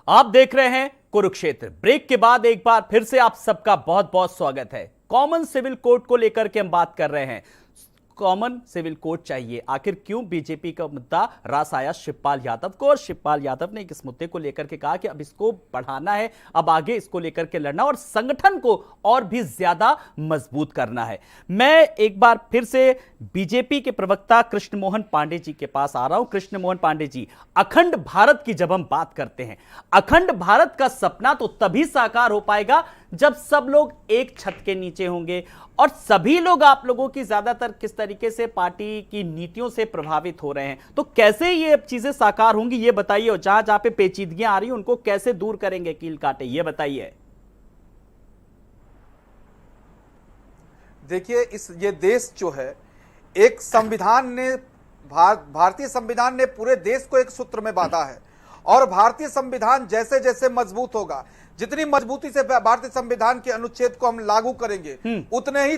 आप देख रहे हैं कुरुक्षेत्र। ब्रेक के बाद एक बार फिर से आप सबका बहुत बहुत स्वागत है। कॉमन सिविल कोड को लेकर के हम बात कर रहे हैं। कॉमन सिविल कोड चाहिए, आखिर क्यों बीजेपी का मुद्दा रास आया शिवपाल यादव को, और शिवपाल यादव ने इस मुद्दे को लेकर के कहा कि अब इसको बढ़ाना है, अब आगे इसको लेकर के लड़ना और संगठन को और भी ज्यादा मजबूत करना है। मैं एक बार फिर से बीजेपी के प्रवक्ता कृष्ण मोहन पांडे जी के पास आ रहा हूं। कृष्ण मोहन पांडे जी, अखंड भारत की जब हम बात करते हैं, अखंड भारत का सपना तो तभी साकार हो पाएगा जब सब लोग एक छत के नीचे होंगे और सभी लोग आप लोगों की ज्यादातर किस तरीके से पार्टी की नीतियों से प्रभावित हो रहे हैं, तो कैसे ये चीजें साकार होंगी ये बताइए, और जहां जहां पे पेचीदगियां आ रही हैं उनको कैसे दूर करेंगे कील काटे, ये बताइए। देखिए, ये देश जो है, एक संविधान ने भारतीय संविधान ने पूरे देश को एक सूत्र में बांधा है और भारतीय संविधान जैसे जैसे मजबूत होगा, जितनी मजबूती से भारतीय संविधान के अनुच्छेद को हम लागू करेंगे, उतने ही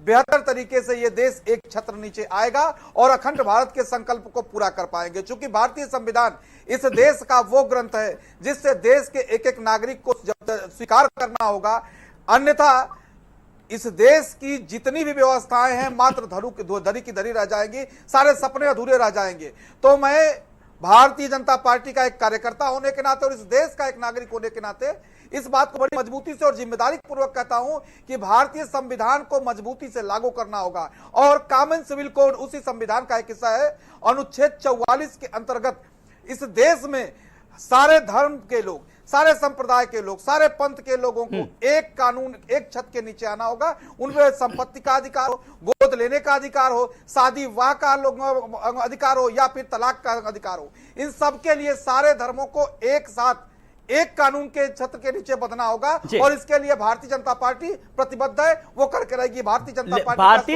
बेहतर तरीके से ये देश एक छत्र नीचे आएगा और अखंड भारत के संकल्प को पूरा कर पाएंगे। क्योंकि भारतीय संविधान इस देश का वो ग्रंथ है जिससे देश के एक एक नागरिक को स्वीकार करना होगा, अन्यथा इस देश की जितनी भी व्यवस्थाएं हैं मात्र धरी की धरी रह जाएंगी, सारे सपने अधूरे रह जाएंगे। तो मैं भारतीय जनता पार्टी का एक कार्यकर्ता होने के नाते और इस देश का एक नागरिक होने के नाते इस बात को बड़ी मजबूती से और जिम्मेदारी पूर्वक कहता हूं कि भारतीय संविधान को मजबूती से लागू करना होगा और कॉमन सिविल कोड उसी संविधान का एक हिस्सा है। अनुच्छेद 44 के अंतर्गत इस देश में सारे धर्म के लोग, सारे संप्रदाय के लोग, सारे पंथ के लोगों को एक कानून, एक छत के नीचे आना होगा। उनमें संपत्ति का अधिकार हो, गोद लेने का अधिकार हो, शादी विवाह का अधिकार हो या फिर तलाक का अधिकार हो, इन सब के लिए सारे धर्मों को एक साथ एक कानून के छत्र के नीचे बंधना होगा और इसके लिए भारतीय जनता पार्टी प्रतिबद्ध है, वो करके रहेगी। भारतीय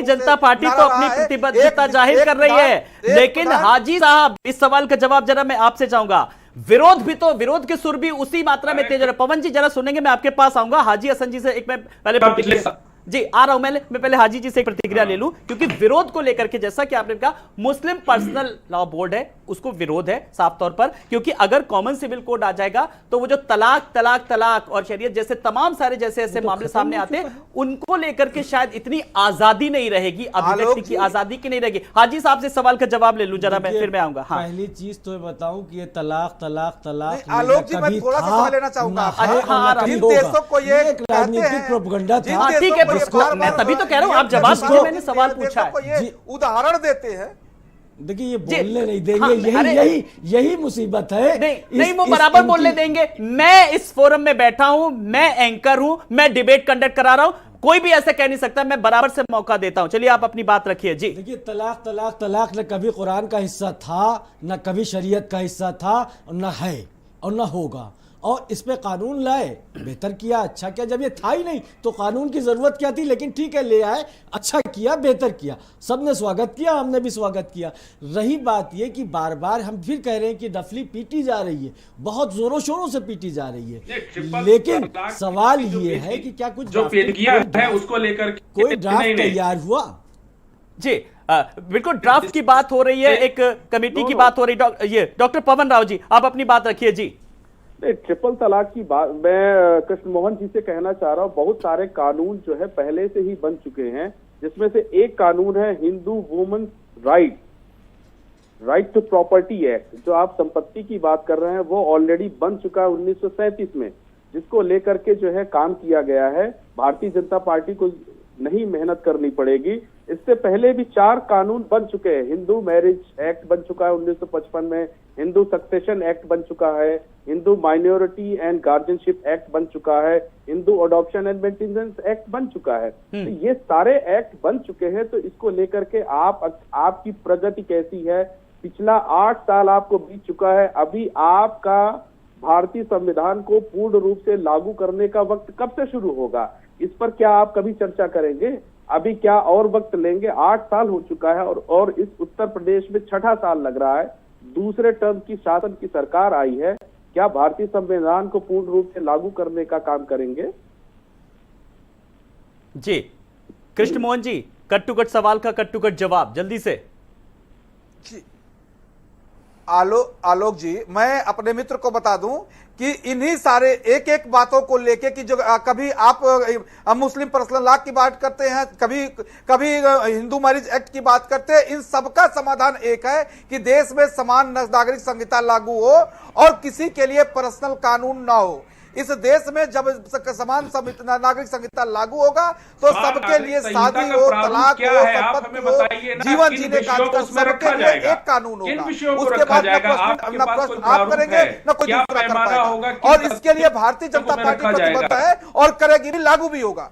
जनता पार्टी तो अपनी प्रतिबद्धता जाहिर कर रही है, लेकिन हाजी साहब इस सवाल का जवाब जरा मैं आपसे चाहूंगा। विरोध के सुर भी उसी मात्रा में तेज हो रहे। पवन जी जरा सुनेंगे, मैं आपके पास आऊंगा। हाजी हसन जी से एक मैं पहले जी आ रहा हूं, मैं पहले हाजी जी से एक प्रतिक्रिया ले लूं, क्योंकि विरोध को लेकर के जैसा कि आपने कहा मुस्लिम पर्सनल लॉ बोर्ड है, उसको विरोध है साफ तौर पर, क्योंकि अगर कॉमन सिविल कोड आ जाएगा तो वो जो तलाक और शरीयत जैसे तमाम सारे जैसे ऐसे मामले सामने आते हैं, उनको लेकर के शायद इतनी आजादी नहीं रहेगी, अभिव्यक्ति की आजादी की नहीं रहेगी। हाजी साहब से सवाल का जवाब ले लूं जरा, मैं फिर मैं आऊंगा। पहली चीज तो बताऊं कि ये तलाक आलोक जी, मैं थोड़ा सा समय लेना चाहूंगा। राजनीतिक प्रोपेगेंडा था, ठीक है, मैं तभी तो कह रहा हूं आप जवाब दीजिए, मैंने सवाल पूछा है। उदाहरण देते हैं, देखिए ये बोलने नहीं देंगे, यही मुसीबत है। नहीं वो बराबर बोलने देंगे। मैं इस फोरम में बैठा हूं, मैं एंकर हूं, मैं डिबेट कंडक्ट करा रहा हूं, कोई भी ऐसा कह नहीं सकता, मैं बराबर से मौका देता हूं। चलिए आप अपनी बात रखिए जी। देखिए, तलाक न कभी कुरान का हिस्सा था, न कभी शरीयत का हिस्सा था, न है और न होगा, और इस पे कानून लाए, बेहतर किया, अच्छा किया। जब ये था ही नहीं तो कानून की जरूरत क्या थी, लेकिन ठीक है ले आए, अच्छा किया, बेहतर किया, सबने स्वागत किया, हमने भी स्वागत किया। रही बात ये कि बार बार हम फिर कह रहे हैं कि डफली पीटी जा रही है, बहुत जोरों शोरों से पीटी जा रही है, लेकिन सवाल ये है कि क्या कुछ जो पेशगिया है उसको लेकर कोई ड्राफ्ट तैयार हुआ? जी बिल्कुल, ड्राफ्ट की बात हो रही है, एक कमेटी की बात हो रही है। डॉक्टर पवन राव जी, आप अपनी बात रखिए जी। ट्रिपल तलाक की बात मैं कृष्ण मोहन जी से कहना चाह रहा हूँ। बहुत सारे कानून जो है पहले से ही बन चुके हैं, जिसमें से एक कानून है Hindu women right to property act. जो आप संपत्ति की बात कर रहे हैं वो ऑलरेडी बन चुका है 1937 में, जिसको लेकर के जो है काम किया गया है। भारतीय जनता पार्टी को नहीं मेहनत करनी पड़ेगी। इससे पहले भी 4 कानून बन चुके हैं। हिंदू मैरिज एक्ट बन चुका है 1955 में, हिंदू सक्सेशन एक्ट बन चुका है, Hindu minority and guardianship act बन चुका है, Hindu adoption and maintenance act बन चुका है। तो ये सारे एक्ट बन चुके हैं। तो इसको लेकर के आपकी प्रगति कैसी है? पिछला 8 साल आपको बीत चुका है, अभी आपका भारतीय संविधान को पूर्ण रूप से लागू करने का वक्त कब से शुरू होगा? इस पर क्या आप कभी चर्चा करेंगे? अभी क्या और वक्त लेंगे? 8 साल हो चुका है और इस उत्तर प्रदेश में 6ठा साल लग रहा है, दूसरे टर्म की शासन की सरकार आई है। क्या भारतीय संविधान को पूर्ण रूप से लागू करने का काम करेंगे? जी Krishna Mohan ji, cut to cut सवाल का कट टू कट जवाब जल्दी से। आलोक जी, मैं अपने मित्र को बता दूं कि इन्हीं सारे एक एक बातों को लेके कि जो कभी आप मुस्लिम पर्सनल लॉ की बात करते हैं, कभी हिंदू मैरिज एक्ट की बात करते हैं, इन सबका समाधान एक है कि देश में समान नागरिक संहिता लागू हो और किसी के लिए पर्सनल कानून ना हो। इस देश में जब समान नागरिक संहिता लागू होगा तो सबके लिए शादी हो, तलाक हो, संपत्ति हो, जीवन जीने का अधिकार, सबके लिए एक कानून होगा। उसके बाद न प्रश्न आप करेंगे न कोई दूसरा कर पाएगा, और इसके लिए भारतीय जनता पार्टी प्रतिबद्ध है और करेगी भी, लागू भी होगा।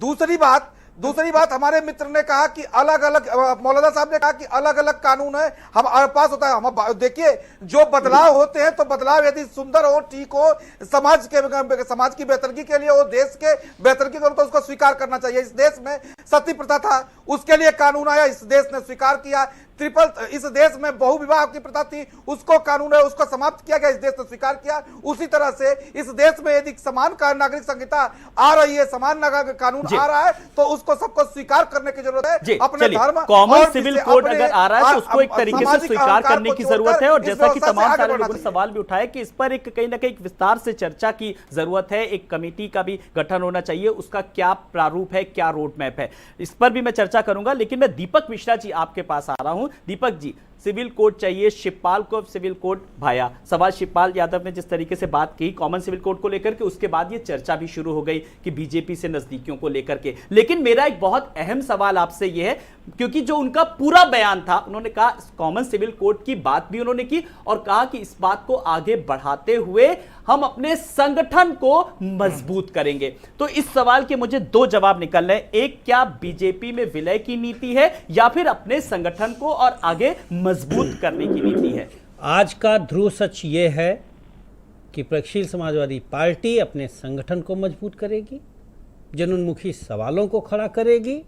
दूसरी बात हमारे मित्र ने कहा कि अलग अलग, मौलाना साहब ने कहा कि अलग अलग कानून है हमारे पास होता है। हम देखिए, जो बदलाव होते हैं तो बदलाव यदि सुंदर हो, ठीक हो, समाज की बेहतरी के लिए हो, देश के बेहतरी के लिए, तो उसको स्वीकार करना चाहिए। इस देश में सती प्रथा था, उसके लिए कानून आया, इस देश ने स्वीकार किया। इस देश में बहु विवाह की प्रथा थी, उसको कानून है, उसको समाप्त किया गया, इस देश ने स्वीकार किया। उसी तरह से इस देश में यदि समान नागरिक संहिता आ रही है, समान नागरिक कानून आ रहा है, तो उसको सबको स्वीकार करने की जरूरत है। अपने धर्म, कॉमन सिविल कोड अगर आ रहा है तो उसको एक तरीके से स्वीकार करने की जरूरत है। और जैसा कि तमाम सारे लोगों ने सवाल भी उठाए कि इस पर एक कहीं ना कहीं विस्तार से चर्चा की जरूरत है, एक कमेटी का भी गठन होना चाहिए, उसका क्या प्रारूप है, क्या रोड मैप है, इस पर भी मैं चर्चा करूंगा। लेकिन मैं दीपक मिश्रा जी आपके पास आ रहा हूं। दीपक जी, सिविल कोड चाहिए, शिवपाल को सिविल कोड भाया, सवाल शिवपाल यादव ने जिस तरीके से बात की कॉमन सिविल कोड को लेकर के, उसके बाद ये चर्चा भी शुरू हो गई कि बीजेपी से नजदीकियों को लेकर के। लेकिन मेरा एक बहुत अहम सवाल आपसे यह है, क्योंकि जो उनका पूरा बयान था, उन्होंने कहा कॉमन सिविल कोड की बात भी उन्होंने की और कहा कि इस बात को आगे बढ़ाते हुए हम अपने संगठन को मजबूत करेंगे। तो इस सवाल के मुझे दो जवाब निकलने हैं। एक, क्या बीजेपी में विलय की नीति है या फिर अपने संगठन को और आगे मजबूत करने की नीति है? आज का ध्रुव सच ये है कि प्रगतिशील समाजवादी पार्टी अपने संगठन को मजबूत करेगी, जनोन्मुखी सवालों को खड़ा करेगी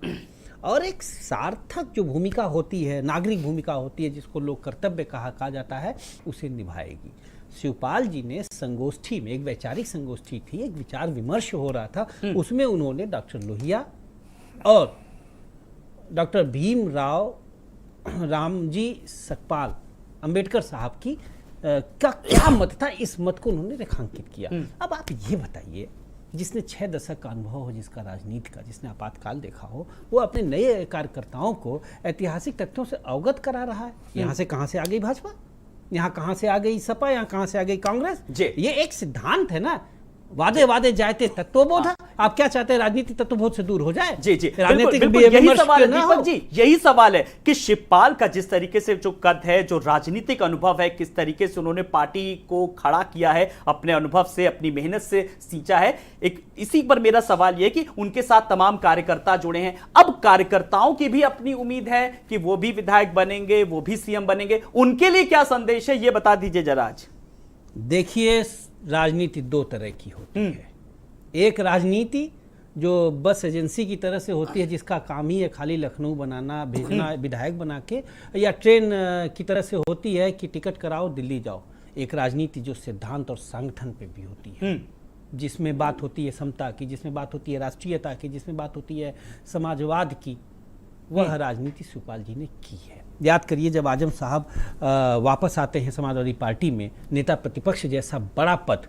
और एक सार्थक जो भूमिका होती है, नागरिक भूमिका होती है, जिसको लोक कर्तव्य कहा जाता है, उसे निभाएगी। शिवपाल जी ने संगोष्ठी में, एक वैचारिक संगोष्ठी थी, एक विचार विमर्श हो रहा था, उसमें उन्होंने डॉक्टर लोहिया और डॉक्टर भीमराव रामजी सकपाल अंबेडकर साहब की का क्या मत था, इस मत को उन्होंने रेखांकित किया। अब आप ये बताइए, जिसने 6 दशक का अनुभव हो, जिसका राजनीति का, जिसने आपातकाल देखा हो, वो अपने नए कार्यकर्ताओं को ऐतिहासिक तथ्यों से अवगत करा रहा है। यहाँ से कहाँ से आ गई भाजपा, यहाँ कहाँ से आ गई सपा, यहाँ कहाँ से आ गई कांग्रेस। ये एक सिद्धांत है ना, वादे वादे जाते तत्वबोध। आप क्या चाहते हैं, राजनीति तत्वबोध से दूर हो जाए? जी राजनीतिक यही सवाल है दीपक जी, यही सवाल है कि शिवपाल का जिस तरीके से जो कद है, जो राजनीतिक अनुभव है, किस तरीके से उन्होंने पार्टी को खड़ा किया है, अपने अनुभव से, अपनी मेहनत से सींचा है। एक इसी पर मेरा सवाल यह कि उनके साथ तमाम कार्यकर्ता जुड़े हैं। अब कार्यकर्ताओं की भी अपनी उम्मीद है कि वो भी विधायक बनेंगे, वो भी सीएम बनेंगे। उनके लिए क्या संदेश है, ये बता दीजिए जरा आज। देखिए, राजनीति दो तरह की होती है। एक राजनीति जो बस एजेंसी की तरह से होती है, जिसका काम ही है खाली लखनऊ बनाना, भेजना विधायक बना के, या ट्रेन की तरह से होती है कि टिकट कराओ दिल्ली जाओ। एक राजनीति जो सिद्धांत और संगठन पे भी होती है, जिसमें बात होती है समता की, जिसमें बात होती है राष्ट्रीयता की, जिसमें बात होती है समाजवाद की, वह राजनीति शिवपाल जी ने की है। याद करिए, जब आजम साहब वापस आते हैं समाजवादी पार्टी में, नेता प्रतिपक्ष जैसा बड़ा पद,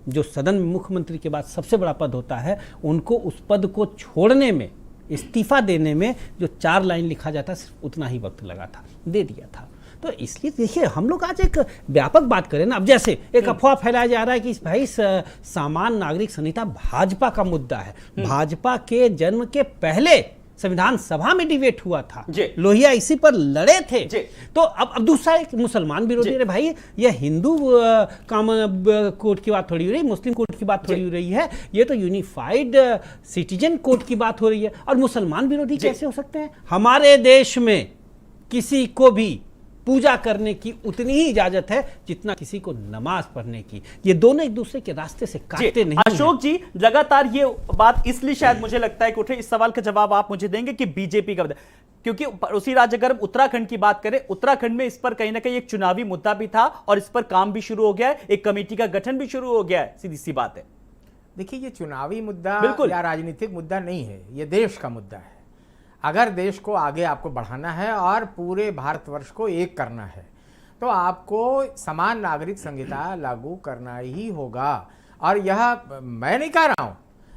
जो सदन में मुख्यमंत्री के बाद सबसे बड़ा पद होता है, उनको उस पद को छोड़ने में, इस्तीफा देने में जो 4 लाइन लिखा जाता, सिर्फ उतना ही वक्त लगा था, दे दिया था। तो इसलिए देखिए, हम लोग आज एक व्यापक बात करें ना। अब जैसे एक अफवाह फैलाया जा रहा है कि भाई समान नागरिक संहिता भाजपा का मुद्दा है। भाजपा के जन्म के पहले संविधान सभा में डिबेट हुआ था, लोहिया इसी पर लड़े थे। तो अब दूसरा एक मुसलमान विरोधी, अरे भाई ये हिंदू कॉमन कोड की बात थोड़ी हो रही, मुस्लिम कोड की बात थोड़ी हो रही है, ये तो यूनिफाइड सिटीजन कोड की बात हो रही है। और मुसलमान विरोधी कैसे हो सकते हैं? हमारे देश में किसी को भी पूजा करने की उतनी ही इजाजत है जितना किसी को नमाज पढ़ने की। ये दोनों एक दूसरे के रास्ते से काटते नहीं। अशोक जी, लगातार ये बात इसलिए शायद मुझे लगता है कि उठे, इस सवाल का जवाब आप मुझे देंगे कि बीजेपी का, क्योंकि उसी राज्य, अगर हम उत्तराखंड की बात करें, उत्तराखंड में इस पर कहीं ना कहीं एक चुनावी मुद्दा भी था और इस पर काम भी शुरू हो गया है, एक कमेटी का गठन भी शुरू हो गया है। सीधी सी बात है। देखिए, ये चुनावी मुद्दा या राजनीतिक मुद्दा नहीं है, ये देश का मुद्दा है। अगर देश को आगे आपको बढ़ाना है और पूरे भारतवर्ष को एक करना है, तो आपको समान नागरिक संहिता लागू करना ही होगा। और यह मैं नहीं कह रहा हूं,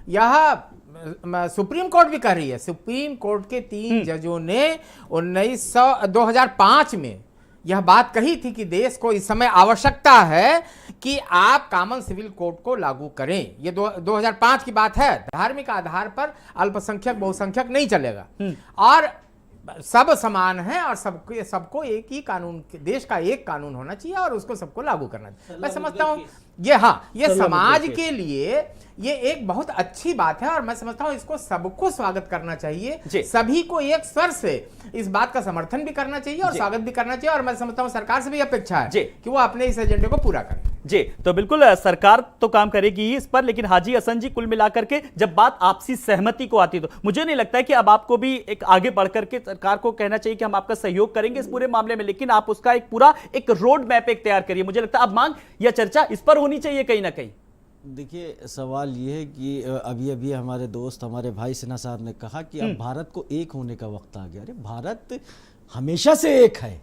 यह सुप्रीम कोर्ट भी कह रही है। सुप्रीम कोर्ट के 3 जजों ने 2005 में यह बात कही थी कि देश को इस समय आवश्यकता है कि आप कॉमन सिविल कोड को लागू करें। ये 2005 की बात है। धार्मिक आधार पर अल्पसंख्यक बहुसंख्यक नहीं चलेगा और सब समान है और सबको एक ही कानून, देश का एक कानून होना चाहिए और उसको सबको लागू करना चाहिए। मैं समझता हूं ये समाज के लिए ये एक बहुत अच्छी बात है और मैं समझता हूं इसको सबको स्वागत करना चाहिए। सभी को एक स्वर से इस बात का समर्थन भी करना चाहिए और स्वागत भी करना चाहिए। और मैं समझता हूं सरकार से भी अपेक्षा है कि वो अपने इस एजेंडे को पूरा करे। जी, तो बिल्कुल सरकार तो काम करेगी ही इस पर, लेकिन हाजी हसन जी, कुल मिलाकर के जब बात आपसी सहमति को आती है तो मुझे नहीं लगता है कि अब आपको भी एक आगे बढ़कर के सरकार को कहना चाहिए कि हम आपका सहयोग करेंगे इस पूरे मामले में, लेकिन आप उसका एक पूरा एक रोड मैप एक तैयार करिए। मुझे लगता है अब मांग या चर्चा इस पर होनी चाहिए कहीं ना कहीं। देखिए, सवाल ये है कि अभी अभी हमारे दोस्त, हमारे भाई सिन्हा साहब ने कहा कि अब भारत को एक होने का वक्त आ गया। अरे भारत हमेशा से एक है,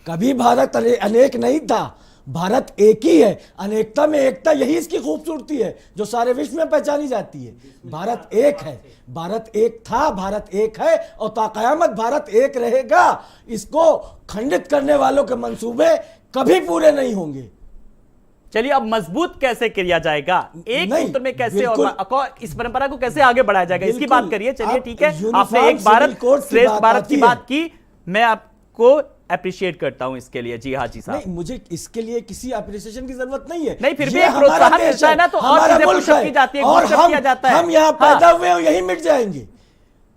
कभी भारत अनेक नहीं था। भारत एक ही है, अनेकता में एकता, यही इसकी खूबसूरती है जो सारे विश्व में पहचानी जाती है। भारत एक है, भारत एक था, भारत एक है और ताक़यामत भारत एक रहेगा। इसको खंडित करने वालों के मंसूबे कभी पूरे नहीं होंगे। चलिए, अब मजबूत कैसे किया जाएगा, एक सूत्र में कैसे और इस परंपरा को कैसे आगे बढ़ाया जाएगा, इसकी बात करिए। चलिए ठीक है, आपने एक भारत श्रेष्ठ भारत की बात की, मैं आपको अप्रिशिएट करता हूं इसके लिए। जी हाजी साहब, नहीं, मुझे इसके लिए किसी अप्रिसिएशन की जरूरत नहीं है। नहीं, फिर भी एक प्रोत्साहन मिलता है ना, तो और चीजें पुशअप की जाती है, और किया जाता है। हम यहाँ पैदा हुए और यही मिट जाएंगे।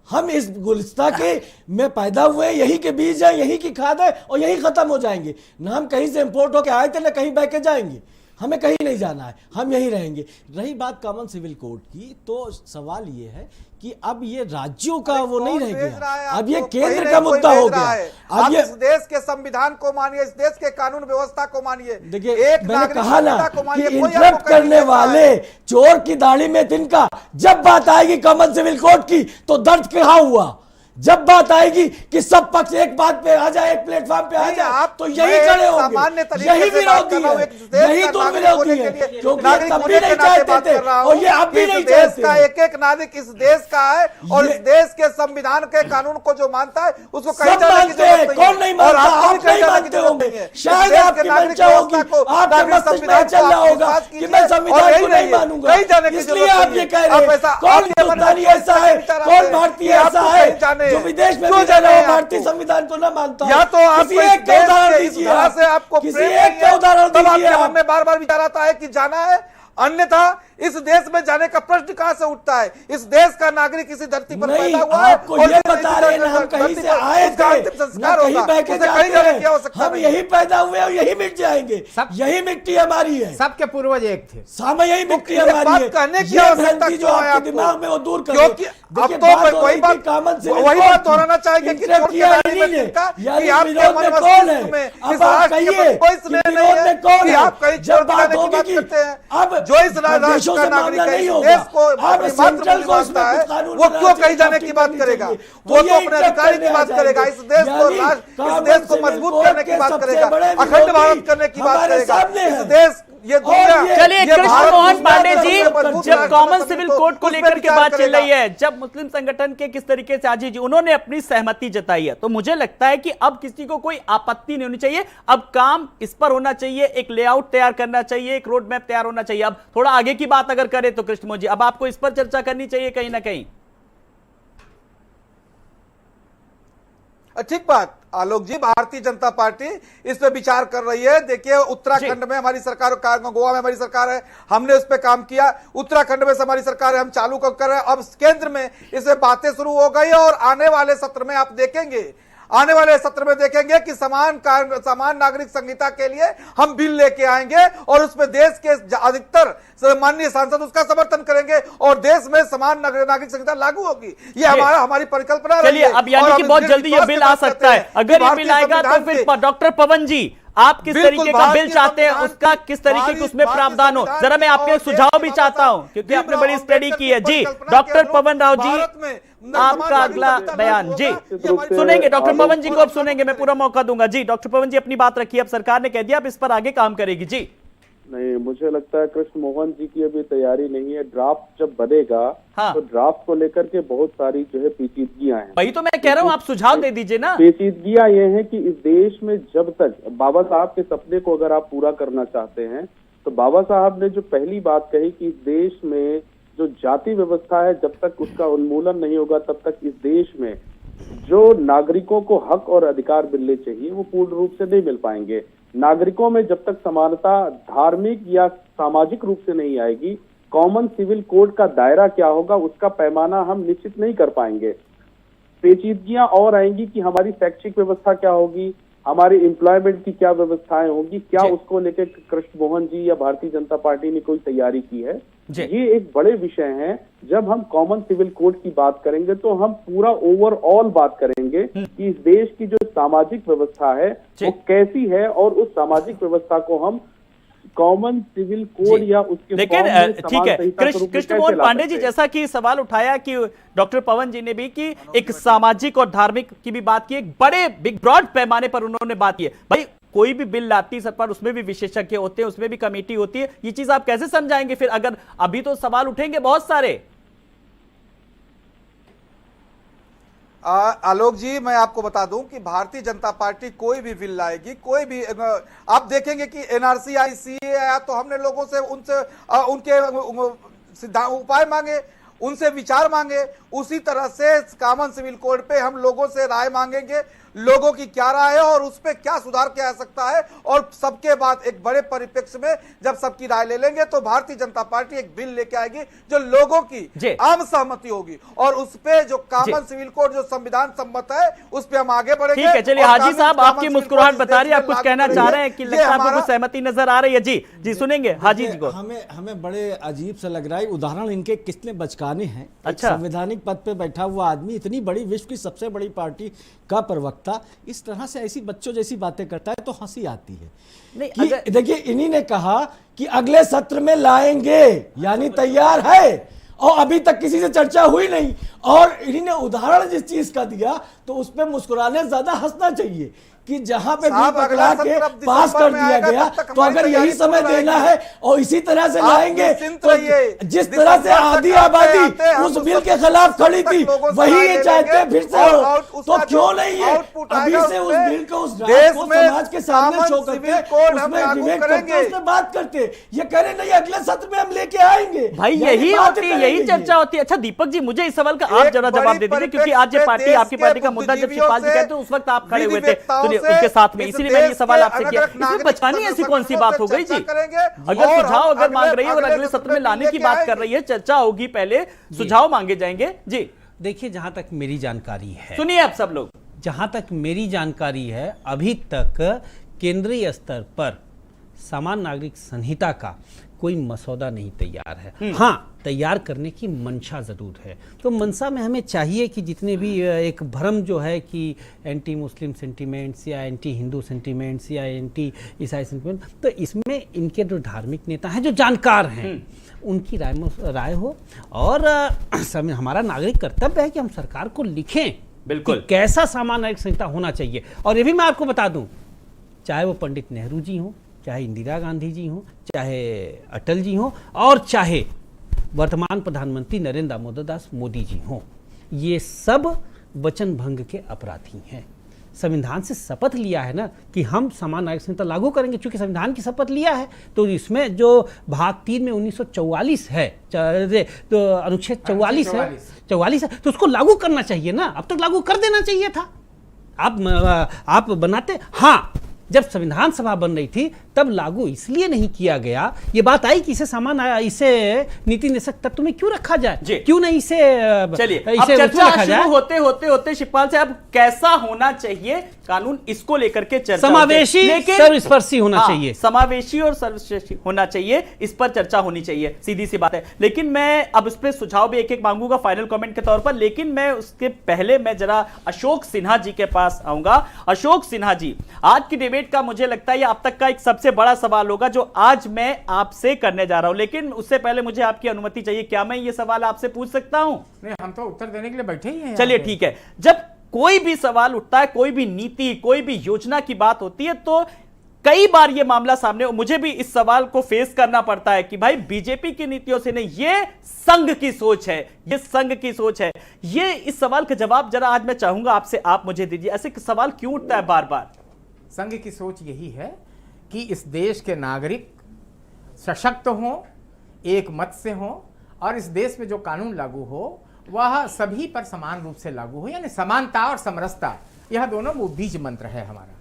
हम इस गुलिस्ता के में पैदा हुए, यही के बीज है, यही की खाद है और यही खत्म हो जाएंगे। ना हम कहीं से इंपोर्ट होकर आए थे, ना कहीं बह के जाएंगे। हमें कहीं नहीं जाना है, हम यहीं रहेंगे। रही बात कॉमन सिविल कोड की, तो सवाल ये है कि अब ये राज्यों का वो नहीं रह गया, अब ये केंद्र का मुद्दा हो गया। अब ये इस देश के संविधान को मानिए, इस देश के कानून व्यवस्था को मानिए। देखिए, मैंने कहा ना कि इंटरप्ट करने वाले चोर की दाढ़ी में तिनका। जब बात आएगी कॉमन सिविल कोड की तो दर्द कहाँ हुआ। जब बात आएगी कि सब पक्ष एक बात पे आ जाए, एक प्लेटफॉर्म पे आ जाए, तो यही खड़े होंगे। यही विरोधी है, यही तो विरोधी है, क्योंकि ये तब भी नहीं चाहते थे और ये अब भी नहीं चाहते। का एक एक नागरिक इस देश का है और इस देश के संविधान के कानून को जो मानता है उसको कहीं जाने की जरूरत नहीं। कौन नहीं मानता? आप नहीं मानते होंगे, शायद आपकी मंशा होगी, आपके मस्तिष्क में चल रहा होगा कि मैं संविधान को नहीं मानूंगा, इसलिए आप ये कह रहे हैं। कौन हिंदुस्तानी ऐसा है, कौन भारतीय ऐसा है जो विदेश में भी जाना हो भारतीय संविधान को ना मानता? या तो आप किसी एक का उदाहरण दीजिए, आपको किसी एक का उदाहरण दीजिए। आपके मन में बार बार विचार आता है कि जाना है, अन्यथा इस देश में जाने का प्रश्न कहां से उठता है। इस देश का नागरिक इसी धरती पर पैदा हुआ है। आपको ये बता रहे हैं, हम कहीं से आए थे, कहीं बह के जाते हैं, हम यही पैदा हुए और यही मिट जाएंगे। यही मिट्टी हमारी है, सबके पूर्वज एक थे, सब यही मिट्टी हमारी है। कहने की आवश्यकता जो आपके दिमाग में वो दूर कर, क्योंकि अब तो वही बात दोहराना चाहेंगे कि कौन है। अब आप कहीं जब बात होगी कि अब जो इस देशों का नागरिक है, इस देश को अपनी मातृभूमि मानता है, वो क्यों कहीं जाने की बात करेगा? वो तो अपने अधिकारी की बात करेगा, इस देश को मजबूत करने की बात करेगा, अखंड भारत करने की बात करेगा। इस देश ये चलिए, कृष्ण मोहन पांडे जी, जब कॉमन सिविल कोड को लेकर के बात चल रही है, जब मुस्लिम संगठन के किस तरीके से आजी जी उन्होंने अपनी सहमति जताई है, तो मुझे लगता है कि अब किसी को कोई आपत्ति नहीं होनी चाहिए। अब काम इस पर होना चाहिए, एक लेआउट तैयार करना चाहिए, एक रोड मैप तैयार होना चाहिए। अब थोड़ा आगे की बात अगर करें तो कृष्ण मोहन जी, अब आपको इस पर चर्चा करनी चाहिए कहीं ना कहीं। ठीक बात आलोक जी, भारतीय जनता पार्टी इस पे विचार कर रही है। देखिए, उत्तराखंड में हमारी सरकार, गोवा में हमारी सरकार है, हमने उस पे काम किया। उत्तराखंड में हमारी सरकार है, हम चालू कर रहे हैं। अब केंद्र में इसमें बातें शुरू हो गई और आने वाले सत्र में आप देखेंगे, आने वाले सत्र में देखेंगे कि समान नागरिक संहिता के लिए हम बिल लेके आएंगे और उसमें देश के अधिकतर माननीय सांसद उसका समर्थन करेंगे और देश में समान नागरिक संहिता लागू होगी। ये हमारी परिकल्पना रही है। अब यानी कि बहुत जल्दी ये बिल आ सकता है। अगर ये बिल आएगा तो फिर डॉक्टर पवन जी, आप किस बिल्कुल, तरीके का बिल भारतीय चाहते हैं, संविधान उसका किस तरीके की उसमें भारतीय प्रावधान हो, संविधान जरा मैं की आपके और सुझाव भी देश चाहता हूं, क्योंकि आपने बड़ी स्टडी की है जी। डॉक्टर पवन राव जी, आपका अगला बयान जी सुनेंगे, डॉक्टर पवन जी को अब सुनेंगे, मैं पूरा मौका दूंगा जी। डॉक्टर पवन जी अपनी बात रखिए, अब सरकार ने कह दिया अब इस पर आगे काम करेगी जी। नहीं, मुझे लगता है कृष्ण मोहन जी की अभी तैयारी नहीं है। ड्राफ्ट जब बनेगा हाँ। तो ड्राफ्ट को लेकर के बहुत सारी जो है पेचीदगियां हैं। वही तो मैं कह रहा हूं, आप सुझाव दे दीजिए ना। पेचीदगियां ये हैं कि इस देश में जब तक बाबा साहब के सपने को अगर आप पूरा करना चाहते हैं तो बाबा साहब ने जो पहली बात कही कि इस देश में जो जाति व्यवस्था है जब तक उसका उन्मूलन नहीं होगा तब तक इस देश में जो नागरिकों को हक और अधिकार मिलने चाहिए वो पूर्ण रूप से नहीं मिल पाएंगे। नागरिकों में जब तक समानता धार्मिक या सामाजिक रूप से नहीं आएगी, कॉमन सिविल कोड का दायरा क्या होगा उसका पैमाना हम निश्चित नहीं कर पाएंगे। पेचीदगियां और आएंगी कि हमारी शैक्षिक व्यवस्था क्या होगी, हमारी एम्प्लॉयमेंट की क्या व्यवस्थाएं होंगी, क्या उसको लेकर कृष्ण मोहन जी या भारतीय जनता पार्टी ने कोई तैयारी की है। ये एक बड़े विषय हैं। जब हम कॉमन सिविल कोड की बात करेंगे तो हम पूरा ओवरऑल बात करेंगे कि इस देश की जो सामाजिक व्यवस्था है वो कैसी है और उस सामाजिक व्यवस्था को हम कॉमन सिविल कोड या उसके लेकिन फॉर्म में ठीक है, समान संहिता के रूप में कृष्ण मोहन कैसे ला पांडे जी, सकते हैं? जैसा कि सवाल उठाया कि डॉक्टर पवन जी ने भी कि एक सामाजिक और धार्मिक की भी बात की, एक बड़े बिग ब्रॉड पैमाने पर उन्होंने बात की है। भाई कोई भी बिल लाती सर पर उसमें भी विशेषज्ञ होते हैं, उसमें भी कमेटी होती है, ये चीज आप कैसे समझाएंगे फिर? अगर अभी तो सवाल उठेंगे बहुत सारे। आलोक जी, मैं आपको बता दूं कि भारतीय जनता पार्टी कोई भी बिल लाएगी, कोई भी आप देखेंगे कि एनआरसी आई, सीए आया तो हमने लोगों से उनसे उनके उपाय मांगे, उनसे विचार मांगे। उसी तरह से कॉमन सिविल कोड पे हम लोगों से राय मांगेंगे, लोगों की क्या राय है और उस पे क्या सुधार किया जा सकता है, और सबके बाद एक बड़े परिप्रेक्ष्य में जब सबकी राय ले लेंगे तो भारतीय जनता पार्टी एक बिल लेके आएगी जो लोगों की आम सहमति होगी, और उस पे जो कॉमन सिविल कोड जो संविधान सम्मत है उस पे हम आगे बढ़ेंगे। ठीक है, चलिए हाजी साहब, आपकी मुस्कुराहट बता रही है, आप कुछ कहना चाह रहे हैं कि लगता है आपको कुछ सहमति नजर आ रही है। जी जी सुनेंगे हाजी जी को। हमें बड़े अजीब सा लग रहा है, उदाहरण इनके कितने बचकाने हैं। अच्छा। संवैधानिक पद पे बैठा हुआ आदमी इतनी बड़ी विश्व की सबसे बड़ी पार्टी का प्रवक्ता इस तरह से ऐसी बच्चों जैसी बातें करता है तो हंसी आती है। नहीं, कि देखिए इन्हीं ने कहा कि अगले सत्र में लाएंगे, यानी तैयार है, और अभी तक किसी से चर्चा हुई नहीं, और इन्हीं ने उदाहरण जिस चीज का दिया तो उस पर मुस्कुराने ज्यादा हंसना चाहिए कि जहां पे बिल पकड़ा के पास कर दिया गया तो अगर यही समय देना है और इसी तरह से लाएंगे तो जिस तरह से आधी आबादी उस बिल के खिलाफ खड़ी थी वही ये चाहते हैं फिर से हो, तो क्यों नहीं है अभी से उस बिल को उस रात को समाज के सामने शो करते, उसमें विवेक करते, उसमें बात करते, ये कह रहे नहीं अगले सत्र में हम लेके आएंगे। भाई यही होती है, यही चर्चा होती है। अच्छा दीपक जी, मुझे इस सवाल का आप जरा जवाब दे दीजिए, क्योंकि आज ये पार्टी आपकी पार्टी का मुद्दा जब शिवपाल जी कहते हैं उस वक्त आप खड़े हुए थे उनके साथ में, इसलिए मैंने ये सवाल आपसे किया। इसमें बचकानी ऐसी कौन सी बात हो गई जी? अगर सुझाव अगर मांग रही है और अगले सत्र में लाने की बात कर रही है, चर्चा होगी, पहले सुझाव मांगे जाएंगे जी। देखिए, जहां तक मेरी जानकारी है, सुनिए आप सब लोग, जहां तक मेरी जानकारी है अभी तक केंद्रीय स्तर पर समान नागरिक संहिता का कोई मसौदा नहीं तैयार है। हाँ, तैयार करने की मंशा जरूर है। तो मंशा में हमें चाहिए कि जितने भी एक भ्रम जो है कि एंटी मुस्लिम सेंटीमेंट्स या एंटी हिंदू सेंटीमेंट्स या एंटी ईसाई सेंटीमेंट, तो इसमें इनके जो धार्मिक नेता हैं जो जानकार हैं उनकी राय हो, और हमारा नागरिक कर्तव्य है कि हम सरकार को लिखें बिल्कुल कि कैसा समान नागरिक संहिता होना चाहिए। और ये भी मैं आपको बता दूं, चाहे वो पंडित नेहरू जी हों, चाहे इंदिरा गांधी जी हों, चाहे अटल जी हों, और चाहे वर्तमान प्रधानमंत्री नरेंद्र दामोदर दास मोदी जी हों, ये सब वचन भंग के अपराधी हैं। संविधान से शपथ लिया है ना कि हम समान नागरिक संहिता लागू करेंगे, चूंकि संविधान की शपथ लिया है तो इसमें जो भाग 3 में 1944 है, तो अनुच्छेद 44 है, तो उसको लागू करना चाहिए ना। अब तक लागू कर देना चाहिए था। आप बनाते, हाँ, जब संविधान सभा बन रही थी तब लागू इसलिए नहीं किया गया। ये बात आई कि इसे नीति निषेध तत्व में क्यों रखा जाए, क्यों नहीं इसे चलिए अब चर्चा शुरू होते शिवपाल से, अब कैसा होना चाहिए कानून, इसको लेकर के चर्चा, समावेशी सर्वस्पर्शी होना चाहिए, समावेशी और सर्वस्पर्शी होना चाहिए, इस पर चर्चा होनी चाहिए, सीधी सी बात है। लेकिन मैं अब इस पर सुझाव भी एक एक मांगूंगा फाइनल कमेंट के तौर पर, लेकिन मैं उसके पहले मैं जरा अशोक सिन्हा जी के पास आऊंगा। अशोक सिन्हा जी, आज की डिबेट का मुझे लगता है ये अब तक का एक सबसे बड़ा सवाल होगा जो आज मैं आपसे करने जा रहा हूं, लेकिन उससे पहले मुझे आपकी अनुमति चाहिए। क्या मैं ये सवाल आपसे पूछ सकता हूं? नहीं, हम तो उत्तर देने के लिए बैठे ही हैं। चलिए ठीक है। जब कोई भी सवाल उठता है, कोई भी नीति, कोई भी योजना की बात होती है, तो कई बार ये मामला सामने, मुझे भी इस सवाल को फेस करना पड़ता है कि भाई बीजेपी की नीतियों से नहीं, ये संघ की सोच है, ये संघ की सोच है। ये इस सवाल का जवाब जरा आज मैं चाहूंगा आपसे, आप मुझे दीजिए। ऐसे सवाल क्यों उठता है बार बार? संघ की सोच यही है कि इस देश के नागरिक सशक्त हों, एक मत से हों, और इस देश में जो कानून लागू हो वह सभी पर समान रूप से लागू हो, यानी समानता और समरसता, यह दोनों वो बीज मंत्र है हमारा।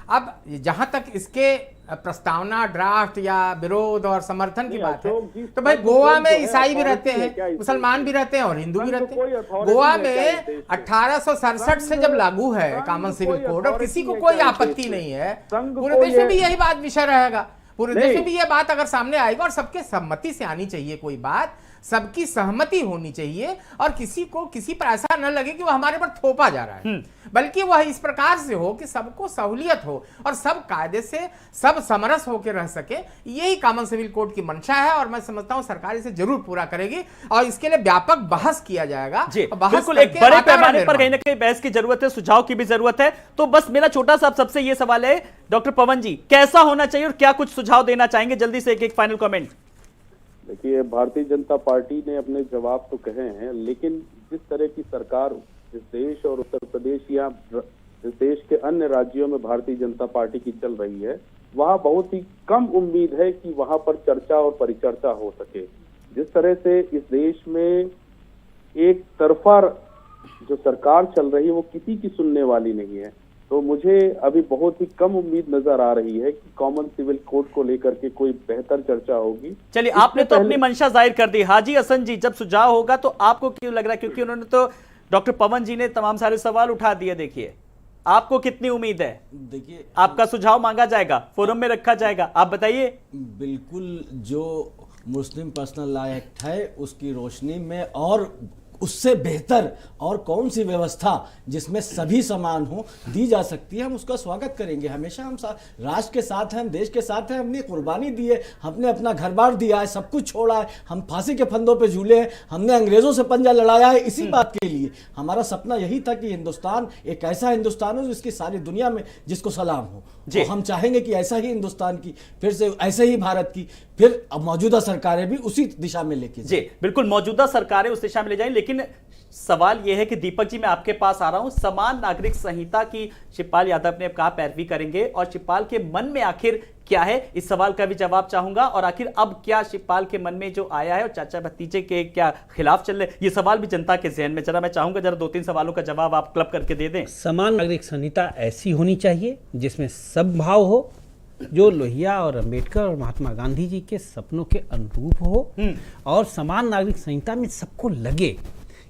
अब जहां तक इसके प्रस्तावना, ड्राफ्ट या विरोध और समर्थन की बात है, तो भाई गोवा में ईसाई भी रहते हैं, मुसलमान भी रहते हैं और हिंदू भी रहते हैं। गोवा में 1867 से जब लागू है कॉमन सिविल कोड, और किसी को कोई आपत्ति नहीं है, पूरे देश में भी यही बात विषय रहेगा, पूरे देश में भी यह बात अगर सामने आएगा, और सबके सहमति से आनी चाहिए, कोई बात सबकी सहमति होनी चाहिए, और किसी को किसी पर ऐसा न लगे कि वो हमारे पर थोपा जा रहा है, बल्कि वह इस प्रकार से हो कि सबको सहूलियत हो और सब कायदे से सब समरस होकर रह सके। यही कॉमन सिविल कोड की मंशा है, और मैं समझता हूं सरकार इसे जरूर पूरा करेगी, और इसके लिए व्यापक बहस किया जाएगा। बिल्कुल, एक बड़े पैमाने पर कहीं ना कहीं बहस की जरूरत है, सुझाव की भी जरूरत है। तो बस मेरा छोटा सा सबसे ये सवाल है, डॉक्टर पवन जी, कैसा होना चाहिए और क्या कुछ सुझाव देना चाहेंगे? जल्दी से एक फाइनल कमेंट। देखिए, भारतीय जनता पार्टी ने अपने जवाब तो कहे हैं, लेकिन जिस तरह की सरकार इस देश और उत्तर प्रदेश या इस देश के अन्य राज्यों में भारतीय जनता पार्टी की चल रही है, वहाँ बहुत ही कम उम्मीद है कि वहाँ पर चर्चा और परिचर्चा हो सके। जिस तरह से इस देश में एक तरफा जो सरकार चल रही है वो किसी की सुनने वाली नहीं है, तो मुझे अभी बहुत ही कम उम्मीद नजर आ रही है कि कॉमन सिविल कोड को लेकर के कोई बेहतर चर्चा होगी। चलिए, आपने तो अपनी मंशा जाहिर कर दी। हाजी हसन जी, जब सुझाव होगा तो आपको क्यों लग रहा है, क्योंकि उन्होंने तो डॉक्टर पवन जी ने तमाम सारे सवाल उठा दिए, देखिए आपको कितनी उम्मीद है? देखिए, आपका सुझाव मांगा जाएगा, फोरम में रखा जाएगा, आप बताइए। बिल्कुल, जो मुस्लिम पर्सनल लॉ एक्ट है उसकी रोशनी में और उससे बेहतर और कौन सी व्यवस्था जिसमें सभी समान हो दी जा सकती है, हम उसका स्वागत करेंगे। हमेशा हम राष्ट्र के साथ हैं, हम देश के साथ हैं, हमने कुर्बानी दी है, हमने अपना घर बार दिया है, सब कुछ छोड़ा है, हम फांसी के फंदों पे झूले हैं, हमने अंग्रेजों से पंजा लड़ाया है इसी बात के लिए। हमारा सपना यही था कि हिंदुस्तान एक ऐसा हिंदुस्तान हो जिसकी सारी दुनिया में जिसको सलाम हो। तो हम चाहेंगे कि ऐसा ही हिंदुस्तान की, फिर से ऐसे ही भारत की, फिर अब मौजूदा सरकारें भी उसी दिशा में लेके जाएं। जी बिल्कुल, मौजूदा सरकारें उस दिशा में ले जाएं। लेकिन सवाल यह है कि दीपक जी, मैं आपके पास आ रहा हूं। समान नागरिक संहिता की शिवपाल यादव ने कहा पैरवी करेंगे, और शिवपाल के मन में आखिर क्या है, इस सवाल का भी जवाब चाहूंगा। और आखिर अब क्या शिवपाल के मन में जो आया है और चाचा भतीजे के क्या खिलाफ चल रहे, ये सवाल भी जनता के जहन में। जरा मैं चाहूंगा जरा 2-3 सवालों का जवाब आप क्लब करके दे दें। समान नागरिक संहिता ऐसी होनी चाहिए जिसमें सब भाव हो, जो लोहिया और अंबेडकर और महात्मा गांधी जी के सपनों के अनुरूप हो, और समान नागरिक संहिता में सबको लगे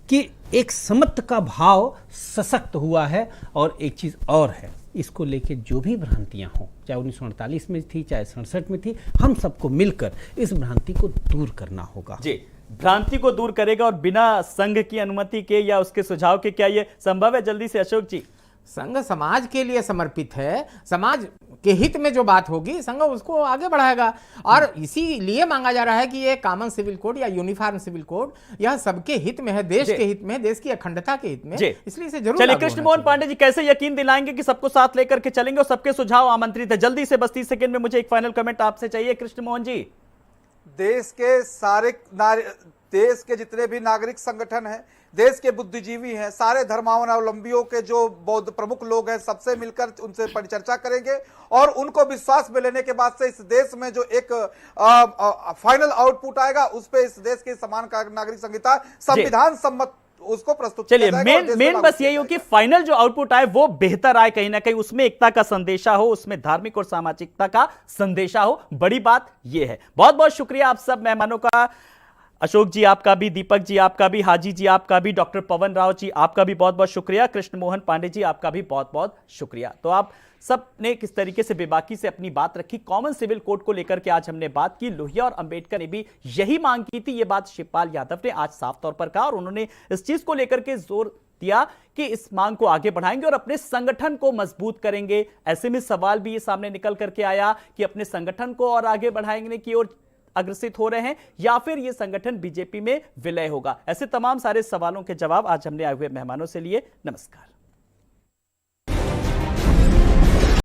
कि एक समत्व का भाव सशक्त हुआ है। और एक चीज और है, इसको लेके जो भी भ्रांतियां हों, चाहे 1948 में थी, चाहे 67 में थी, हम सबको मिलकर इस भ्रांति को दूर करना होगा। जी, भ्रांति को दूर करेगा, और बिना संघ की अनुमति के या उसके सुझाव के क्या ये संभव है? जल्दी से अशोक जी। संघ समाज के लिए समर्पित है, समाज के हित में जो बात होगी संघ उसको आगे बढ़ाएगा, और इसीलिए मांगा जा रहा है कि ये कॉमन सिविल कोड या यूनिफॉर्म सिविल कोड यह सबके हित में है, देश के हित में, देश की अखंडता के हित में, इसलिए इसे जरूर। चलिए, कृष्ण मोहन पांडे जी, कैसे यकीन दिलाएंगे कि सबको साथ लेकर के चलेंगे और सबके सुझाव आमंत्रित है? जल्दी से, बस 30 सेकंड में मुझे एक फाइनल कमेंट आपसे चाहिए, कृष्ण मोहन जी। देश के जितने भी नागरिक संगठन हैं, देश के बुद्धिजीवी हैं, सारे धर्मावलंबियों के जो बौद्ध प्रमुख लोग हैं, सबसे मिलकर उनसे परिचर्चा करेंगे, और उनको विश्वास में लेने के बाद से इस देश में जो एक फाइनल आउटपुट आएगा, उस पे इस देश की समान नागरिक संहिता संविधान सम्मत उसको प्रस्तुत। चलिए, मेन बस यही हो कि फाइनल जो आउटपुट आए वो बेहतर आए, कहीं ना कहीं उसमें एकता का संदेशा हो, उसमें धार्मिक और सामाजिकता का संदेशा हो। बड़ी बात यह है। बहुत बहुत शुक्रिया आप सब मेहमानों का, अशोक जी आपका भी, दीपक जी आपका भी, हाजी जी आपका भी, डॉक्टर पवन राव जी आपका भी बहुत बहुत शुक्रिया, कृष्ण मोहन पांडे जी आपका भी बहुत बहुत शुक्रिया। तो आप सब ने किस तरीके से बेबाकी से अपनी बात रखी, कॉमन सिविल कोड को लेकर के आज हमने बात की। लोहिया और अंबेडकर ने भी यही मांग की थी, ये बात शिवपाल यादव ने आज साफ तौर पर कहा, और उन्होंने इस चीज को लेकर के जोर दिया कि इस मांग को आगे बढ़ाएंगे और अपने संगठन को मजबूत करेंगे। ऐसे में सवाल भी ये सामने निकल करके आया कि अपने संगठन को और आगे बढ़ाने की ओर अग्रसित हो रहे हैं या फिर ये संगठन बीजेपी में विलय होगा। ऐसे तमाम सारे सवालों के जवाब आज हमने आए हुए मेहमानों से लिए। नमस्कार।